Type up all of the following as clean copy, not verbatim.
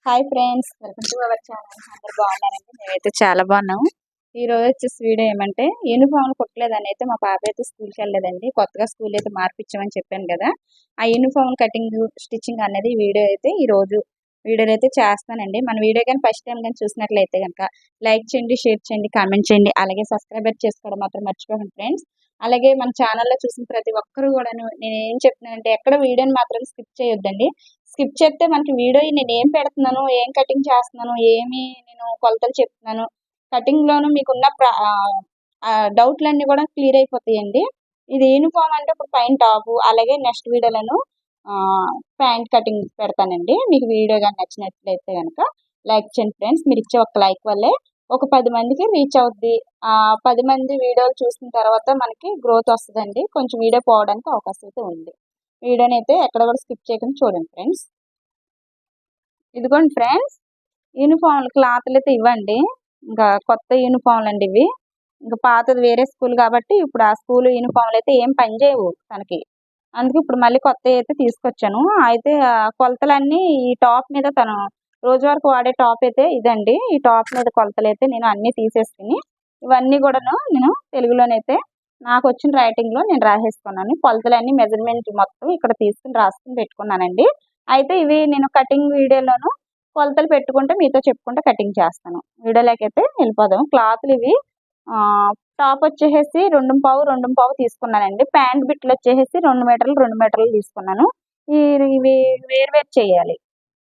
Hi friends, welcome to our channel. అందరు బాగున్నారండి? మేమైతే చాలా బాగున్నాము. ఈ రోజు వచ్చేసి వీడియో ఏమంటే యూనిఫామ్ కుట్టలేదని అయితే మా పాప అయితే స్కూల్కి వెళ్ళలేదండి. కొత్తగా స్కూల్ అయితే మార్పిచ్చామని చెప్పాను కదా. ఆ యూనిఫామ్ కటింగ్ స్టిచ్చింగ్ అనేది వీడియో అయితే ఈ రోజు వీడియోలో అయితే చేస్తానండి. మన వీడియో కానీ ఫస్ట్ టైం కానీ చూసినట్లయితే కనుక లైక్ చేయండి, షేర్ చేయండి, కామెంట్ చేయండి, అలాగే సబ్స్క్రైబ్ చేసుకోవడం మాత్రం మర్చిపోకండి ఫ్రెండ్స్. అలాగే మన ఛానల్లో చూసిన ప్రతి ఒక్కరు కూడా నేను ఏం చెప్తున్నానంటే ఎక్కడ వీడియోని మాత్రం స్కిప్ చేయొద్దండి. స్కిప్ చేస్తే మనకి వీడియో నేను ఏం పెడుతున్నాను, ఏం కటింగ్ చేస్తున్నాను, ఏమి నేను కొలతలు చెప్తున్నాను, కటింగ్లోను మీకున్న డౌట్లన్నీ కూడా క్లియర్ అయిపోతాయండి. ఇది యూనిఫామ్ అంటే ఇప్పుడు పైన టాపు, అలాగే నెక్స్ట్ వీడియోలను ప్యాంట్ కటింగ్ పెడతానండి. మీకు వీడియో కానీ నచ్చినట్లయితే కనుక లైక్ చేయండి ఫ్రెండ్స్. మీరు ఇచ్చే ఒక లైక్ వల్లే ఒక 10 మందికి రీచ్ అవుద్ది. 10 మంది వీడియోలు చూసిన తర్వాత మనకి గ్రోత్ వస్తుందండి. కొంచెం వీడియో పోవడానికి అవకాశం అయితే ఉంది. వీడియోని అయితే ఎక్కడ కూడా స్కిప్ చేయకుండా చూడండి ఫ్రెండ్స్. ఇదిగోండి ఫ్రెండ్స్, యూనిఫామ్లు క్లాత్లు అయితే ఇవ్వండి. ఇంకా కొత్త యూనిఫామ్లు అండి ఇవి. ఇంకా పాతది వేరే స్కూల్ కాబట్టి ఇప్పుడు ఆ స్కూల్ యూనిఫామ్లు అయితే ఏం పని చేయవు తనకి. అందుకే ఇప్పుడు మళ్ళీ కొత్త అయితే తీసుకొచ్చాను. అయితే కొలతలన్నీ ఈ టాప్ మీద తను రోజు వరకు వాడే టాప్ అయితే ఇదండి. ఈ టాప్ మీద కొలతలు అయితే నేను అన్నీ తీసేసుకుని ఇవన్నీ కూడాను నేను తెలుగులోనైతే నాకు వచ్చిన రైటింగ్లో నేను రాసేసుకున్నాను. కొలతలన్నీ మెజర్మెంట్ మొత్తం ఇక్కడ తీసుకుని రాసుకుని పెట్టుకున్నానండి. అయితే ఇవి నేను కటింగ్ వీడియోలోను కొలతలు పెట్టుకుంటే మీతో చెప్పుకుంటే కటింగ్ చేస్తాను. వీడియోలోకి అయితే వెళ్ళిపోదాం. క్లాత్లు ఇవి టాప్ వచ్చేసి 2.5 తీసుకున్నానండి. ప్యాంట్ బిట్లు వచ్చేసి 2 మీటర్లు 2 మీటర్లు తీసుకున్నాను. ఇవి వేరు చేయాలి.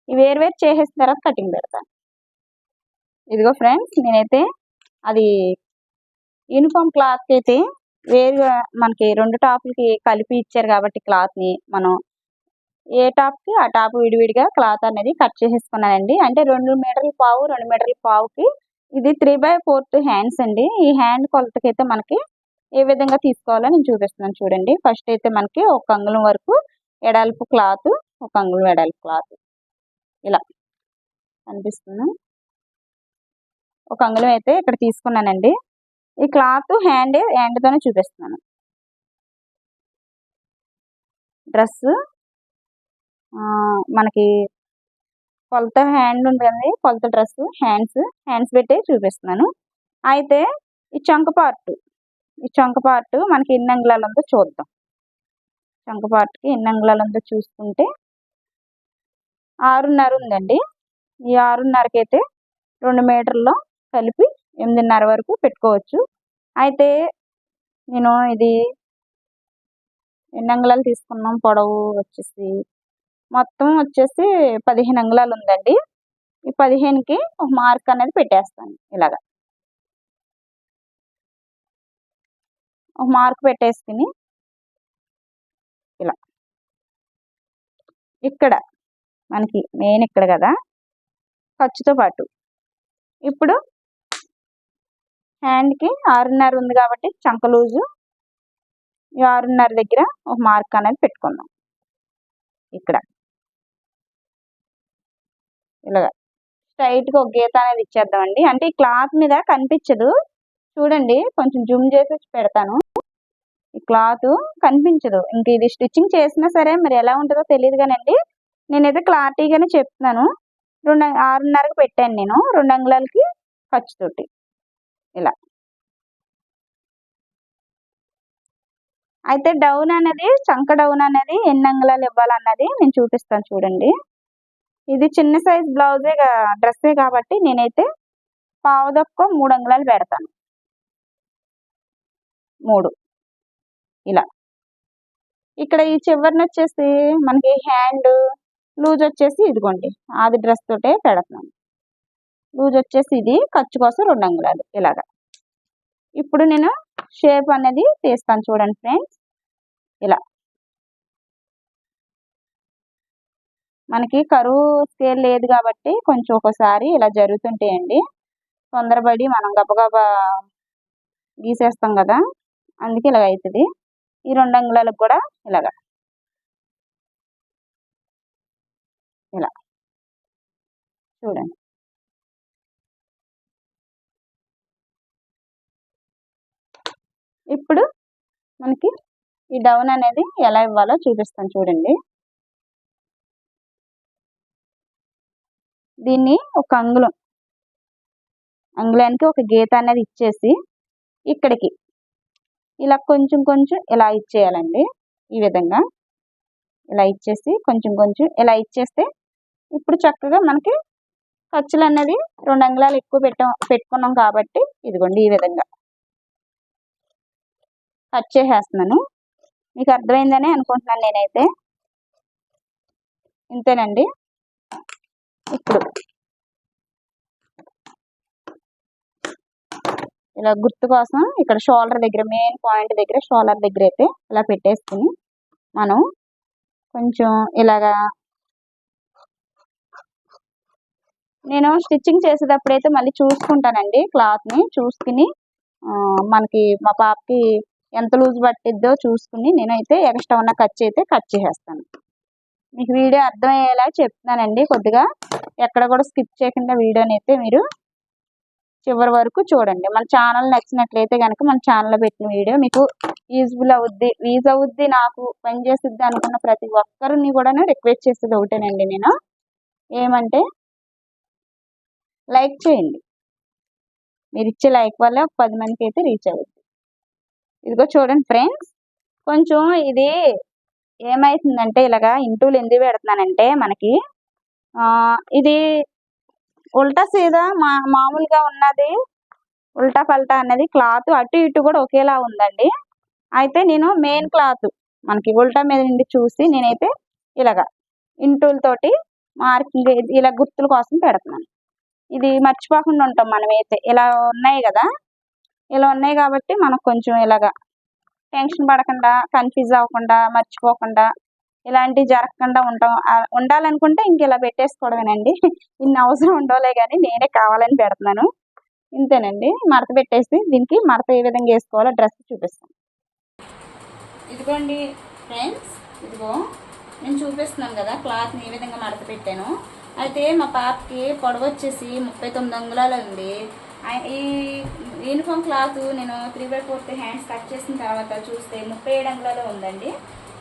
ఈ వేరు చేసేసిన తర్వాత కటింగ్ పెడతాను. ఇదిగో ఫ్రెండ్స్, నేనైతే అది యూనిఫామ్ క్లాత్ అయితే వేరుగా మనకి 2 టాపులకి కలిపి ఇచ్చారు కాబట్టి క్లాత్ని మనం ఏ టాప్కి ఆ టాప్ విడివిడిగా క్లాత్ అనేది కట్ చేసేసుకున్నానండి. అంటే 2 మీటర్ల పావు 2 మీటర్ల పావుకి ఇది 3/4 హ్యాండ్స్ అండి. ఈ హ్యాండ్ కొలతకైతే మనకి ఏ విధంగా తీసుకోవాలో నేను చూపిస్తున్నాను చూడండి. ఫస్ట్ అయితే మనకి 1 అంగుళం వరకు ఎడల్పు క్లాత్, 1 అంగుళం ఎడల్పు క్లాత్ ఇలా కనిపిస్తుంది. 1 అంగుళం అయితే ఇక్కడ తీసుకున్నానండి. ఈ క్లాత్ హ్యాండ్తోనే చూపిస్తున్నాను. డ్రెస్ మనకి కొలత హ్యాండ్ ఉంటుంది, కొలత డ్రెస్ హ్యాండ్స్ పెట్టి చూపిస్తున్నాను. అయితే ఈ చంక పార్ట్ మనకి ఎన్ని అంగుళాలు ఉందో చూద్దాం. చంక పార్ట్కి ఎన్ని అంగుళాలు ఉందో చూసుకుంటే 6.5 ఉందండి. ఈ 6.5కి అయితే 2 మీటర్లో కలిపి 8.5 వరకు పెట్టుకోవచ్చు. అయితే నేను ఇది ఎన్ని అంగుళాలు తీసుకున్నాం, పొడవు వచ్చేసి మొత్తం వచ్చేసి 15 అంగుళాలు ఉందండి. ఈ 15కి ఒక మార్క్ అనేది పెట్టేస్తాను. ఇలాగా ఒక మార్క్ పెట్టేసుకుని ఇలా ఇక్కడ మనకి మెయిన్ ఇక్కడ కదా ఖర్చుతో పాటు ఇప్పుడు హ్యాండ్కి 6.5 ఉంది కాబట్టి చంక లూజు ఈ 6.5 దగ్గర ఒక మార్క్ అనేది పెట్టుకుందాం. ఇక్కడ ఇలాగా స్ట్రైట్గా ఒక గీత అనేది ఇచ్చేద్దామండి. అంటే ఈ క్లాత్ మీద కనిపించదు చూడండి, కొంచెం జూమ్ చేసి పెడతాను. ఈ క్లాత్ కనిపించదు. ఇంక ఇది స్టిచ్చింగ్ చేసినా సరే మరి ఎలా ఉంటుందో తెలియదు కానండి, నేనైతే క్లారిటీగానే చెప్తున్నాను. 6.5కి పెట్టాను నేను 2 అంగుళాలకి ఖర్చుతోటి ఇలా. అయితే డౌన్ అనేది చంక డౌన్ అనేది ఎన్ని అంగుళాలు ఇవ్వాలన్నది నేను చూపిస్తాను చూడండి. ఇది చిన్న సైజ్ బ్లౌజే డ్రెస్సే కాబట్టి నేనైతే పావుదొక్క 3 అంగుళాలు పెడతాను. 3 ఇలా. ఇక్కడ ఈ చివరిని వచ్చేసి మనకి హ్యాండ్ లూజ్ వచ్చేసి ఇదిగోండి ఆది డ్రెస్ తోటే పెడుతున్నాను. లూజ్ వచ్చేసి ఇది ఖర్చు కోసం 2 అంగుళాలు ఇలాగా. ఇప్పుడు నేను షేప్ అనేది తీస్తాను చూడండి ఫ్రెండ్స్. ఇలా మనకి కరువు స్కేల్ లేదు కాబట్టి కొంచెం ఒకసారి ఇలా జరుగుతుంటాయండి. తొందరపడి మనం గబగబా గీసేస్తాం కదా, అందుకే ఇలాగ అవుతుంది. ఈ 2 అంగుళాలకు కూడా ఇలాగా ఇలా చూడండి. ఇప్పుడు మనకి ఈ డౌన్ అనేది ఎలా ఇవ్వాలో చూపిస్తాను చూడండి. దీన్ని ఒక అంగుళానికి ఒక గీత అనేది ఇచ్చేసి ఇక్కడికి ఇలా కొంచెం కొంచెం ఇలా ఇచ్చేయాలండి. ఈ విధంగా ఇలా ఇచ్చేసి కొంచెం కొంచెం ఇలా ఇచ్చేస్తే ఇప్పుడు చక్కగా మనకి ఖర్చులు అనేది 2 అంగుళాలు ఎక్కువ పెట్టుకున్నాం కాబట్టి ఇదిగోండి ఈ విధంగా కట్ చేసేస్తున్నాను. మీకు అర్థమైందని అనుకుంటున్నాను నేనైతే. ఇంతేనండి. ఇప్పుడు ఇలా గుర్తు కోసం ఇక్కడ షోల్డర్ దగ్గర, మెయిన్ పాయింట్ దగ్గర షోల్డర్ దగ్గర అయితే ఇలా పెట్టేసుకుని మనం కొంచెం ఇలాగా నేను స్టిచ్చింగ్ చేసేటప్పుడు అయితే మళ్ళీ చూసుకుంటానండి. క్లాత్ని చూసుకుని మనకి మా పాపకి ఎంత లూజ్ పట్టిద్దో చూసుకుని నేనైతే ఎక్స్ట్రా ఉన్న ఖర్చు అయితే కట్ చేసేస్తాను. మీకు వీడియో అర్థమయ్యేలా చెప్తున్నానండి. కొద్దిగా ఎక్కడ కూడా స్కిప్ చేయకుండా వీడియోని అయితే మీరు చివరి వరకు చూడండి. మన ఛానల్ నచ్చినట్లయితే కనుక మన ఛానల్లో పెట్టిన వీడియో మీకు యూజ్ అవుద్ది, నాకు పని చేసిద్ది అనుకున్న ప్రతి ఒక్కరిని కూడా రిక్వెస్ట్ చేసేది ఒకటేనండి. నేను ఏమంటే లైక్ చేయండి. మీరు ఇచ్చే లైక్ వల్ల 10 మందికి అయితే రీచ్ అవుద్ది. ఇదిగో చూడండి ఫ్రెండ్స్, కొంచెం ఇది ఏమవుతుందంటే ఇలాగా ఇంటూలు ఎందుకు పెడుతున్నానంటే మనకి ఇది ఉల్టా సీదా మామూలుగా ఉన్నది ఉల్టా పల్టా అన్నది క్లాత్ అటు ఇటు కూడా ఒకేలా ఉందండి. అయితే నేను మెయిన్ క్లాత్ మనకి ఉల్టా మీద నుండి చూసి నేనైతే ఇలాగా ఇంటూలతోటి మార్కింగ్ ఇలా గుర్తుల కోసం పెడుతున్నాను. ఇది మర్చిపోకుండా ఉంటాం మనమైతే. ఇలా ఉన్నాయి కదా, ఇలా ఉన్నాయి కాబట్టి మనకు కొంచెం ఇలాగా టెన్షన్ పడకుండా, కన్ఫ్యూజ్ అవ్వకుండా, మర్చిపోకుండా ఇలాంటివి జరగకుండా ఉండాలనుకుంటే ఇంక ఇలా పెట్టేసుకోవడమేనండి. ఇన్ని అవసరం ఉండవులే కానీ నేనే కావాలని పెడుతున్నాను. ఇంతేనండి. మడత పెట్టేసి దీనికి మడత ఏ విధంగా వేసుకోవాలో డ్రెస్ చూపిస్తాను. ఇదిగోండి ఫ్రెండ్స్, ఇదిగో నేను చూపిస్తున్నాను కదా క్లాత్ని ఏ విధంగా మడత పెట్టాను. అయితే మా పాపకి పొడవు వచ్చేసి 39 అంగుళాలు ఉంది. ఈ యూనిఫామ్ క్లాత్ నేను 3/4 హ్యాండ్స్ కట్ చేసిన తర్వాత చూస్తే 37 అంగుళాలు ఉందండి.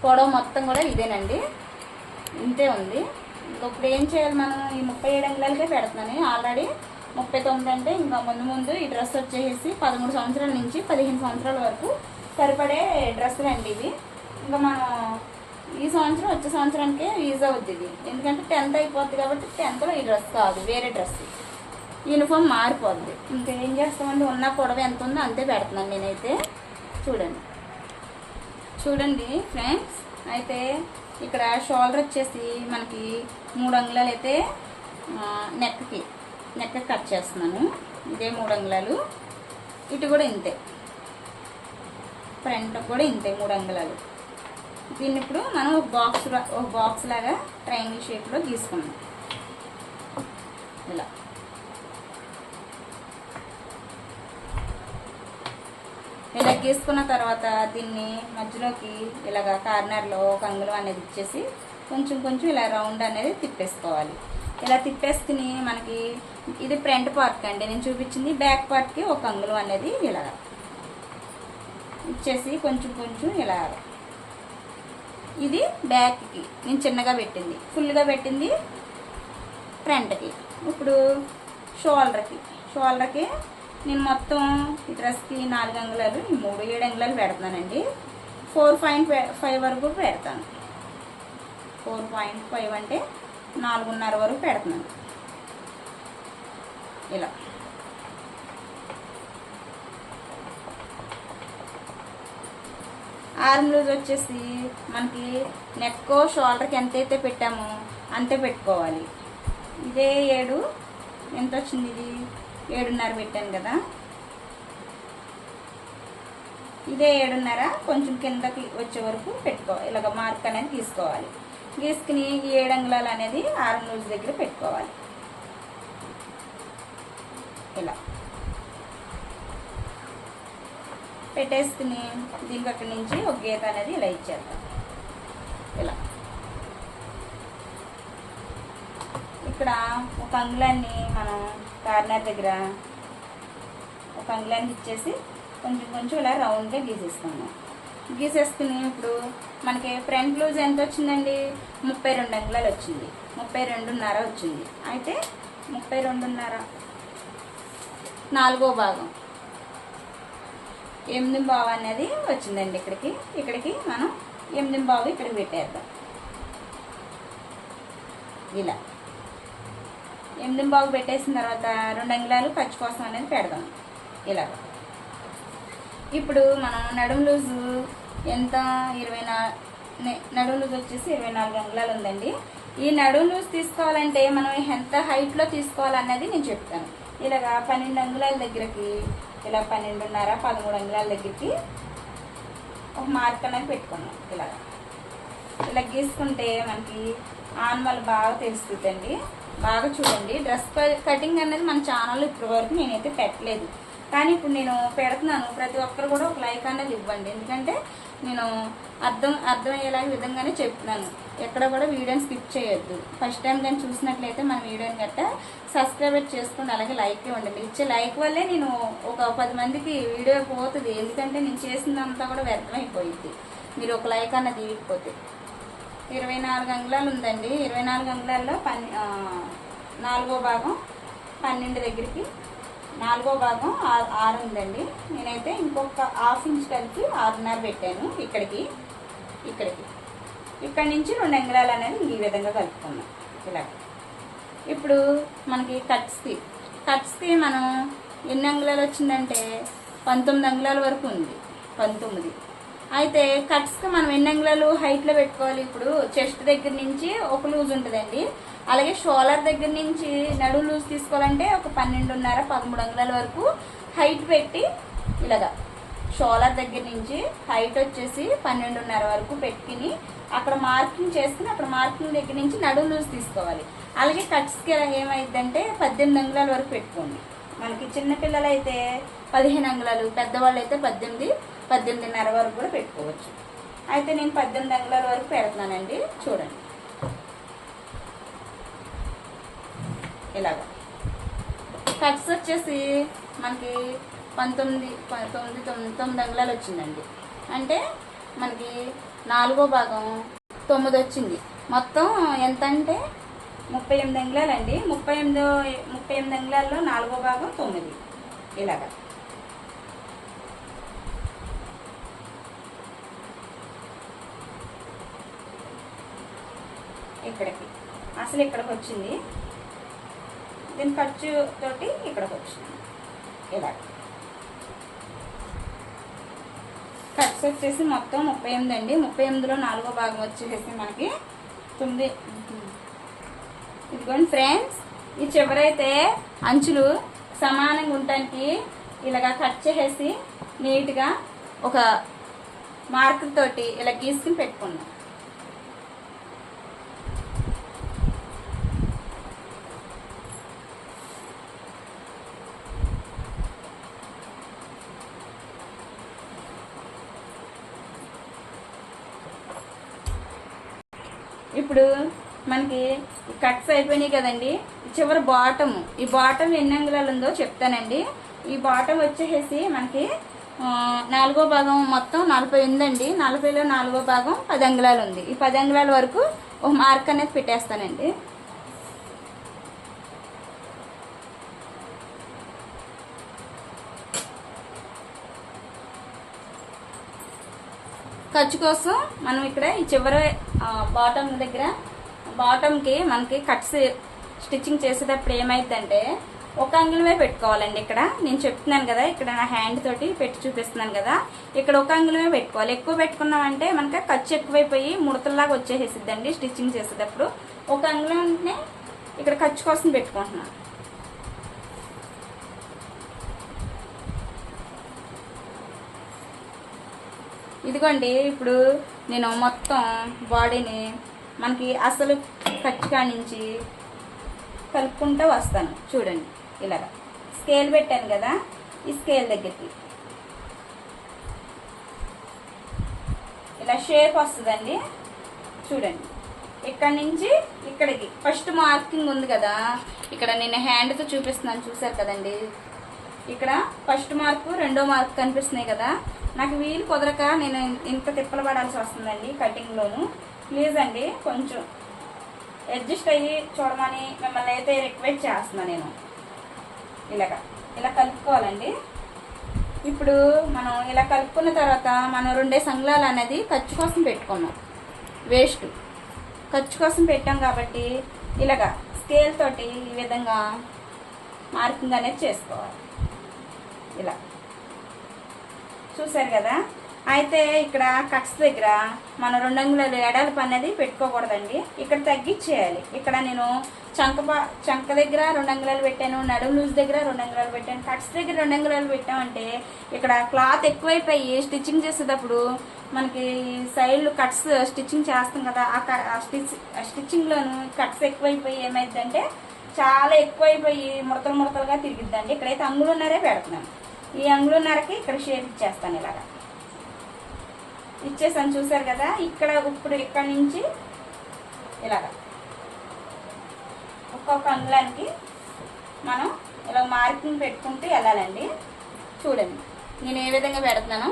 పొడవు మొత్తం కూడా ఇదేనండి, ఇంతే ఉంది. ఇప్పుడు ఏం చేయాలి, మనం ఈ 37 అంగుళాలకే పెడుతున్నాను. ఆల్రెడీ 39 అంటే ఇంకా ముందు ఈ డ్రెస్ వచ్చేసి 13 సంవత్సరాల నుంచి 15 సంవత్సరాల వరకు సరిపడే డ్రెస్సులు అండి ఇవి. ఇంకా మనం ఈ సంవత్సరం వచ్చే సంవత్సరానికే యూజ్ అవుద్ది ఇది. ఎందుకంటే 10th అయిపోద్ది కాబట్టి 10thలో ఈ డ్రెస్ కాదు, వేరే డ్రెస్. యూనిఫామ్ మారిపోద్ది. ఇంకా ఏం చేస్తామండి, ఉన్న పొడవు ఎంత ఉందో అంతే పెడుతున్నాను నేనైతే. చూడండి ఫ్రెండ్స్, అయితే ఇక్కడ షోల్డర్ వచ్చేసి మనకి 3 అంగుళాలు అయితే నెక్ కట్ చేస్తున్నాను. ఇదే 3 అంగుళాలు. ఇటు కూడా ఇంతే, ఫ్రంట్ కూడా ఇంతే 3 అంగుళాలు. దీన్ని ఇప్పుడు మనం ఒక బాక్స్ లాగా ట్రయాంగిల్ షేప్లో గీసుకున్నాం. ఇలా గీసుకున్న తర్వాత దీన్ని మధ్యలోకి ఇలాగా కార్నర్లో ఒక అంగుళం అనేది ఇచ్చేసి కొంచెం ఇలా రౌండ్ అనేది తిప్పేసుకోవాలి. ఇలా తిప్పేసుకుని మనకి ఇది ఫ్రంట్ పార్ట్ అండి నేను చూపించింది. బ్యాక్ పార్ట్కి ఒక అంగుళం అనేది ఇలాగా ఇచ్చేసి కొంచెం ఇలా. ఇది బ్యాక్కి నేను చిన్నగా పెట్టింది, ఫుల్గా పెట్టింది ఫ్రంట్కి. ఇప్పుడు షోల్డర్కి నేను మొత్తం ఈ డ్రెస్కి 4 అంగుళాలు, 7 అంగుళాలు పెడుతున్నానండి. 4.5 వరకు పెడతాను. 4.5 అంటే 4.5 వరకు పెడుతున్నాను. ఇలా ఆర్మ్ లూజ్ వచ్చేసి మనకి నెక్ షోల్డర్కి ఎంతైతే పెట్టామో అంతే పెట్టుకోవాలి. ఇదే 7 ఎంత వచ్చింది, ఇది 7.5 పెట్టాను కదా, ఇదే 7.5 కొంచెం కిందకి వచ్చే వరకు పెట్టుకోవాలి. ఇలాగ మార్క్ అనేది గీసుకోవాలి. గీసుకుని ఈ 7 అంగుళాలు అనేది ఆర్మ్ లూజ్ దగ్గర పెట్టుకోవాలి. ఇలా పెట్టేసుకుని దీనికి అక్కడి నుంచి ఒక గీత అనేది ఇలా ఇచ్చేద్దాం. ఇలా ఇక్కడ ఒక అంగుళాన్ని మనం కార్నర్ దగ్గర ఒక అంగుళాన్ని ఇచ్చేసి కొంచెం ఇలా రౌండ్గా గీసేసుకున్నాం. గీసేసుకుని ఇప్పుడు మనకి ఫ్రంట్ లూజ్ ఎంత వచ్చిందండి, 32 అంగుళాలు వచ్చింది, 32.5 వచ్చింది. అయితే 32.5 4వ భాగం 8.5 అనేది వచ్చిందండి. ఇక్కడికి మనం 8.5 ఇక్కడికి పెట్టేద్దాం. ఇలా 8.5 పెట్టేసిన తర్వాత 2 అంగుళాలు ఖర్చు కోసం అనేది పెడదాం. ఇలా ఇప్పుడు మనం నడుము లూజు ఎంత 24 నడుము లూజ్ వచ్చేసి 24 అంగుళాలు ఉందండి. ఈ నడుము లూజ్ తీసుకోవాలంటే మనం ఎంత హైట్లో తీసుకోవాలన్నది నేను చెప్తాను. ఇలాగా 12 అంగుళాల దగ్గరికి ఇలా 12.5 13 అంగుళాల దగ్గరికి ఒక మార్క్ అనేది పెట్టుకున్నాం. ఇలా గీసుకుంటే మనకి ఆనవాళ్ళు బాగా తెలుస్తుందండి. బాగా చూడండి. డ్రెస్ కటింగ్ అనేది మన ఛానల్లో ఇప్పటి వరకు నేనైతే పెట్టలేదు, కానీ ఇప్పుడు నేను పెడుతున్నాను. ప్రతి ఒక్కరు కూడా ఒక లైక్ అనేది ఇవ్వండి, ఎందుకంటే నేను అర్థమయ్యేలా విధంగానే చెప్తున్నాను. ఎక్కడ కూడా వీడియోని స్కిప్ చేయొద్దు. ఫస్ట్ టైం కానీ చూసినట్లయితే మన వీడియోని గట్ట సబ్స్క్రైబ్ చేసుకోండి, అలాగే లైక్ ఇవ్వండి. మీరు ఇచ్చే లైక్ వల్లే నేను ఒక 10 మందికి వీడియో పోతుంది, ఎందుకంటే నేను చేసిందంతా కూడా వ్యర్థమైపోయింది మీరు ఒక లైక్ అన్నది ఇవ్వకపోతే. 24 అంగుళాలు ఉందండి. 24 అంగుళాల్లో 4వ భాగం 12 దగ్గరికి 4వ భాగం 6 ఉందండి. నేనైతే ఇంకొక ½ ఇంచ్ కలిపి 6.5 పెట్టాను. ఇక్కడికి ఇక్కడి నుంచి 2 అంగుళాలు అనేది ఈ విధంగా కలుపుకున్నాం. ఇలా ఇప్పుడు మనకి కట్స్కి మనం ఎన్ని అంగుళాలు వచ్చిందంటే 19 అంగుళాల వరకు ఉంది. 19. అయితే కట్స్కి మనం ఎన్ని అంగుళాలు హైట్లో పెట్టుకోవాలి? ఇప్పుడు చెస్ట్ దగ్గర నుంచి ఒక లూజ్ ఉంటుందండి, అలాగే షోల్డర్ దగ్గర నుంచి నడుము లూజ్ తీసుకోవాలంటే ఒక 12.5 13 అంగుళాల వరకు హైట్ పెట్టి ఇలాగా షోల్డర్ దగ్గర నుంచి హైట్ వచ్చేసి 12.5 వరకు పెట్టుకుని అక్కడ మార్కింగ్ చేసుకుని అక్కడ మార్కింగ్ దగ్గర నుంచి నడుము లూజ్ తీసుకోవాలి. అలాగే కట్స్కి ఏమైందంటే 18 అంగుళాల వరకు పెట్టుకోండి. మనకి చిన్నపిల్లలు అయితే 15 అంగుళాలు, పెద్దవాళ్ళు అయితే 18 18.5 వరకు కూడా పెట్టుకోవచ్చు. అయితే నేను 18 అంగుళాల వరకు పెడుతున్నానండి. చూడండి ఇలాగా. కట్స్ వచ్చేసి మనకి 19 అంగుళాలు వచ్చిందండి. అంటే మనకి 4వ భాగం 9 వచ్చింది. మొత్తం ఎంత అంటే 38 అంగుళాలండి. 38 అంగుళాల్లో 4వ భాగం 9. ఇలాగా ఇక్కడికి వచ్చింది. దీని ఖర్చు తోటి ఇక్కడికి వచ్చింది. ఇలా ఖర్చు వచ్చేసి మొత్తం 38 అండి. 38లో 4వ భాగం వచ్చేసి మనకి 9. ఇదిగోండి ఫ్రెండ్స్, ఈ చివరైతే అంచులు సమానంగా ఉండటానికి ఇలాగా కట్ చేసేసి నీట్గా ఒక మార్కర్ తోటి ఇలా గీసుకుని పెట్టుకున్నాం. ఇప్పుడు మనకి కట్స్ అయిపోయినాయి కదండి. చివరి ఈ బాటమ్ ఎన్ని అంగుళాలు ఉందో చెప్తానండి. ఈ బాటమ్ వచ్చేసి మనకి 4వ భాగం మొత్తం 40 ఉందండి. 40లో 4వ భాగం 10 అంగుళాలు ఉంది. ఈ 10 అంగుళాల వరకు ఒక మార్క్ అనేది పెట్టేస్తానండి. ఖర్చు కోసం మనం ఇక్కడ ఈ చివరి బాటమ్ దగ్గర బాటమ్కి మనకి కట్స్ స్టిచ్చింగ్ చేసేటప్పుడు ఏమైందంటే 1 అంగుళమే పెట్టుకోవాలండి. ఇక్కడ నేను చెప్తున్నాను కదా, ఇక్కడ నా హ్యాండ్ తోటి పెట్టి చూపిస్తున్నాను కదా, ఇక్కడ 1 అంగుళమే పెట్టుకోవాలి. ఎక్కువ పెట్టుకున్నామంటే మనకి ఖర్చు ఎక్కువైపోయి ముడతల్లాగా వచ్చేసేసిద్దండి. స్టిచ్చింగ్ చేసేటప్పుడు 1 అంగుళంనే ఇక్కడ ఖర్చు కోసం పెట్టుకుంటున్నాను. ఇదిగోండి, ఇప్పుడు నేను మొత్తం బాడీని మనకి అసలు ఖర్చు కానించి కలుపుకుంటూ వస్తాను. చూడండి ఇలాగా స్కేల్ పెట్టాను కదా, ఈ స్కేల్ దగ్గరికి ఇలా షేప్ వస్తుందండి. చూడండి ఇక్కడ నుంచి ఇక్కడికి ఫస్ట్ మార్కింగ్ ఉంది కదా, ఇక్కడ నేను హ్యాండ్తో చూపిస్తున్నాను, చూసారు కదండి. ఇక్కడ ఫస్ట్ మార్కు 2వ మార్కు కనిపిస్తున్నాయి కదా. నాకు వీలు కుదరక నేను ఇంత తిప్పలు పడాల్సి వస్తుందండి కటింగ్లోను. ప్లీజ్ అండి కొంచెం అడ్జస్ట్ అయ్యి చూడమని మిమ్మల్ని అయితే రిక్వెస్ట్ చేస్తున్నాను నేను. ఇలా కలుపుకోవాలండి. ఇప్పుడు మనం ఇలా కలుపుకున్న తర్వాత మనం 2 అంగుళాలు అనేది ఖర్చు కోసం పెట్టుకున్నాం, వేస్ట్ ఖర్చు కోసం పెట్టాం కాబట్టి ఇలాగా స్కేల్ తోటి ఈ విధంగా మార్కింగ్ అనేది చేసుకోవాలి. ఇలా చూసారు కదా. అయితే ఇక్కడ కట్స్ దగ్గర మనం 2 అంగుళాలు ఎడల్పు అనేది పెట్టుకోకూడదండి, ఇక్కడ తగ్గించేయాలి. ఇక్కడ నేను చంక దగ్గర 2 అంగుళాలు పెట్టాను, నడుము లూజ్ దగ్గర 2 అంగుళాలు పెట్టాను, కట్స్ దగ్గర 2 అంగుళాలు పెట్టామంటే ఇక్కడ క్లాత్ ఎక్కువైపోయి స్టిచ్చింగ్ చేసేటప్పుడు మనకి సైడ్లు కట్స్ స్టిచ్చింగ్ చేస్తాం కదా, ఆ స్టిచ్చింగ్లోను కట్స్ ఎక్కువైపోయి ఏమైందంటే చాలా ఎక్కువైపోయి ముడతలుగా తిరిగిద్దండి. ఇక్కడైతే అంగుళన్నరే పెడుతున్నాను. ఈ అంగుళన్నరకి ఇక్కడ షేప్ ఇచ్చేస్తాను. ఇలాగా ఇచ్చేసాను చూసారు కదా. ఇప్పుడు ఇక్కడ నుంచి ఇలాగా ఒక్కొక్క అంగుళానికి మనం ఇలా మార్కింగ్ పెట్టుకుంటూ వెళ్ళాలండి. చూడండి నేను ఏ విధంగా పెడుతున్నాను,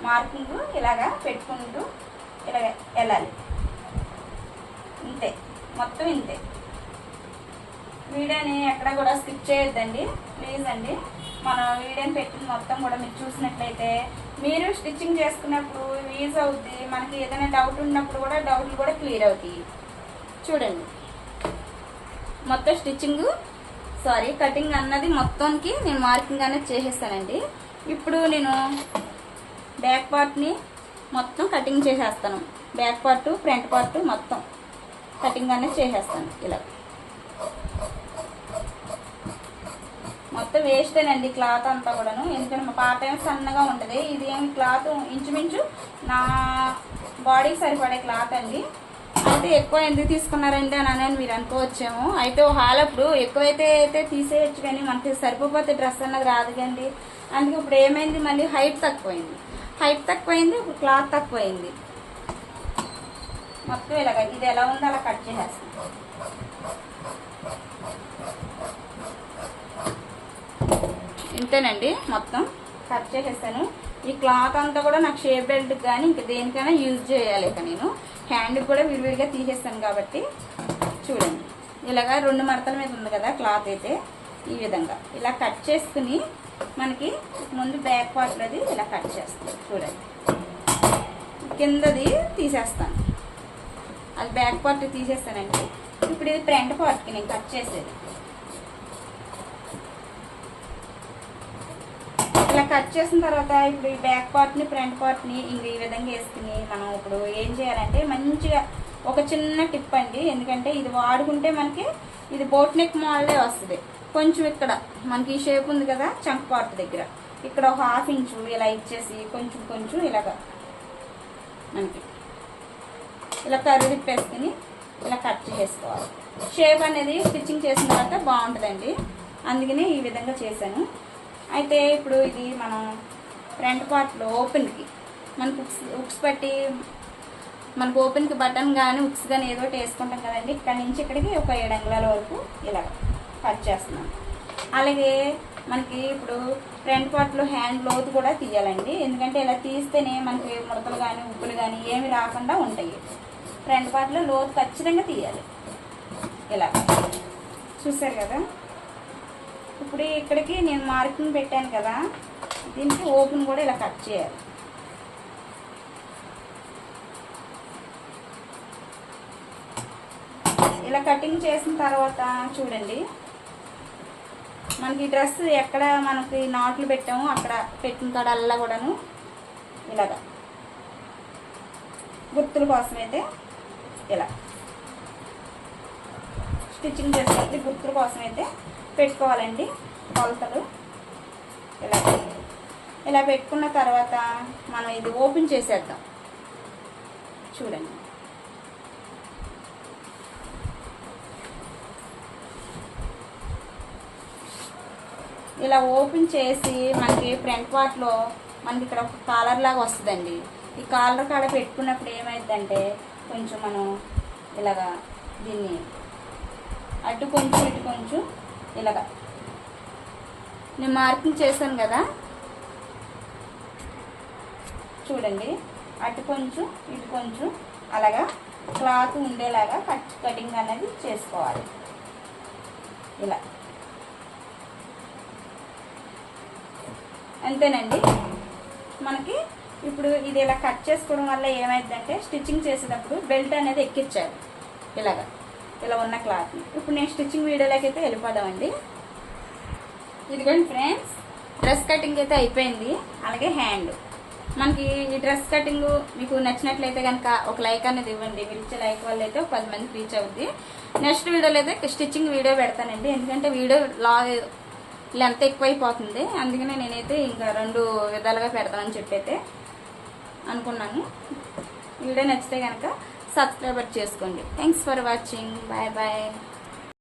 మార్కింగ్ ఇలాగా పెట్టుకుంటూ ఇలాగ వెళ్ళాలి. ఇంతే, మొత్తం ఇంతే. వీడియోని ఎక్కడ కూడా స్కిప్ చేయొద్దండి ప్లీజ్ అండి. మనం వీడియోని పెట్టిన మొత్తం కూడా మీరు చూసినట్లయితే మీరు స్టిచ్చింగ్ చేసుకున్నప్పుడు ఈజీ అవుద్ది. మనకి ఏదైనా డౌట్ ఉన్నప్పుడు కూడా డౌట్లు కూడా క్లియర్ అవుతాయి. చూడండి మొత్తం కటింగ్ అన్నది మొత్తానికి నేను మార్కింగ్ అనేది చేసేస్తానండి. ఇప్పుడు నేను బ్యాక్ పార్ట్ని మొత్తం కటింగ్ చేసేస్తాను. బ్యాక్ పార్ట్ ఫ్రంట్ పార్ట్ మొత్తం కటింగ్ అనేది చేసేస్తాను. ఇలా మొత్తం వేస్టేనండి క్లాత్ అంతా కూడాను, ఎందుకంటే మా పాత ఏమో సన్నగా ఉంటుంది. ఇది ఏమి క్లాత్ ఇంచుమించు నా బాడీకి సరిపడే క్లాత్ అండి. అయితే ఎక్కువ ఎందుకు తీసుకున్నారండి అని మీరు అనుకోవచ్చేమో. అయితే హాలప్పుడు ఎక్కువైతే తీసేయచ్చు, కానీ మనకి సరిపోతే డ్రెస్ అన్నది రాదు కండి. అందుకే ఇప్పుడు ఏమైంది, మళ్ళీ హైట్ తక్కువైంది, ఇప్పుడు క్లాత్ తక్కువైంది. మొత్తం ఇలాగ ఇది ఎలా ఉందో అలా కట్ చేసేస్తాం. ఇంతేనండి, మొత్తం కట్ చేసేస్తాను. ఈ క్లాత్ అంతా కూడా నాకు షేప్ బెల్ట్ కానీ ఇంకా దేనికైనా యూజ్ చేయాలి. ఇక నేను హ్యాండ్కి కూడా విడివిడిగా తీసేస్తాను కాబట్టి చూడండి ఇలాగా 2 మడతల మీద ఉంది కదా క్లాత్, అయితే ఈ విధంగా ఇలా కట్ చేసుకుని మనకి ముందు బ్యాక్ పార్ట్ అది ఇలా కట్ చేస్తాను. చూడండి కిందది తీసేస్తాను, అది బ్యాక్ పార్ట్ తీసేస్తానండి. ఇప్పుడు ఇది ఫ్రంట్ పార్ట్కి నేను కట్ చేసేది. ఇలా కట్ చేసిన తర్వాత ఇప్పుడు ఈ బ్యాక్ పార్ట్ని ఫ్రంట్ పార్ట్ని ఇంక ఈ విధంగా వేసుకుని మనం ఇప్పుడు ఏం చేయాలంటే మంచిగా ఒక చిన్న టిప్ అండి. ఎందుకంటే ఇది వాడుకుంటే మనకి ఇది బోట్ నెక్ మోడలే వస్తుంది. కొంచెం ఇక్కడ మనకి ఈ షేప్ ఉంది కదా చంక్ పార్ట్ దగ్గర, ఇక్కడ ఒక 1/2 ఇంచు ఇలా ఇచ్చేసి కొంచెం ఇలాగా మనకి ఇలా కర్వ్ తిప్పేసుకుని ఇలా కట్ చేసుకోవాలి. షేప్ అనేది స్టిచ్చింగ్ చేసిన తర్వాత బాగుంటుందండి, అందుకనే ఈ విధంగా చేశాను. అయితే ఇప్పుడు ఇది మనం ఫ్రంట్ పార్ట్లో ఓపెన్కి మనకు ఉక్స్ పట్టి మనకు ఓపెన్కి బటన్ కానీ ఉక్స్ కానీ ఏదో ఒకటి వేసుకుంటాం కదండి. ఇక్కడ నుంచి ఇక్కడికి ఒక 7 అంగుళాల వరకు ఇలా కట్ చేస్తున్నాను. అలాగే మనకి ఇప్పుడు ఫ్రంట్ పార్ట్లో హ్యాండ్ లోతు కూడా తీయాలండి, ఎందుకంటే ఇలా తీస్తేనే మనకి ముడతలు కానీ ఉప్పులు కానీ ఏమి రాకుండా ఉంటాయి. ఫ్రంట్ పార్ట్లో లోతు ఖచ్చితంగా తీయాలి. ఇలా చూసారు కదా. ఇప్పుడు ఇక్కడికి నేను మార్కింగ్ పెట్టాను కదా, దీనికి ఓపెన్ కూడా ఇలా కట్ చేయాలి. ఇలా కటింగ్ చేసిన తర్వాత చూడండి మనకి డ్రెస్ ఎక్కడ మనకి నాట్లు పెట్టాము అక్కడ పెట్టిన కాడల్లా కూడాను ఇలాగా గుర్తుల కోసమైతే ఇలా స్టిచ్చింగ్ చేసుకుంటే గుర్తుల కోసమైతే పెట్టుకోవాలండి కొలతలు. ఇలా పెట్టుకున్న తర్వాత మనం ఇది ఓపెన్ చేసేద్దాం. చూడండి ఇలా ఓపెన్ చేసి మనకి ఫ్రంట్ పార్ట్లో మనకి ఇక్కడ ఒక కాలర్ లాగా వస్తుందండి. ఈ కాలర్ కాడ పెట్టుకున్నప్పుడు ఏమైందంటే కొంచెం మనం ఇలాగా దీన్ని అటు కొంచెం ఇటు కొంచెం ఇలాగా నేను మార్కింగ్ చేశాను కదా, చూడండి అటు కొంచెం ఇటు కొంచెం అలాగా క్లాత్ ఉండేలాగా కటింగ్ అనేది చేసుకోవాలి. ఇలా అంతేనండి. మనకి ఇప్పుడు ఇది ఇలా కట్ చేసుకోవడం వల్ల ఏమైందంటే స్టిచ్చింగ్ చేసేటప్పుడు బెల్ట్ అనేది ఎక్కించాలి ఇలా ఉన్న క్లాత్ని. ఇప్పుడు నేను స్టిచ్చింగ్ వీడియోలోకి అయితే వెళ్ళిపోదామండి. ఇదిగోండి ఫ్రెండ్స్, డ్రెస్ కటింగ్ అయితే అయిపోయింది. అలాగే హ్యాండ్. మనకి ఈ డ్రెస్ కటింగ్ మీకు నచ్చినట్లయితే కనుక ఒక లైక్ అనేది ఇవ్వండి. మీరు ఇచ్చే లైక్ వల్ల అయితే ఒక 10 మంది రీచ్ అవుద్ది. నెక్స్ట్ వీడియోలో అయితే స్టిచ్చింగ్ వీడియో పెడతానండి. ఎందుకంటే వీడియో లెంత్ ఎక్కువైపోతుంది. అందుకనే నేనైతే ఇంకా 2 విధాలుగా పెడతామని చెప్పి అయితే అనుకున్నాను. వీడియో నచ్చితే కనుక సబ్స్క్రైబ్ చేసుకోండి. Thanks for watching. Bye bye.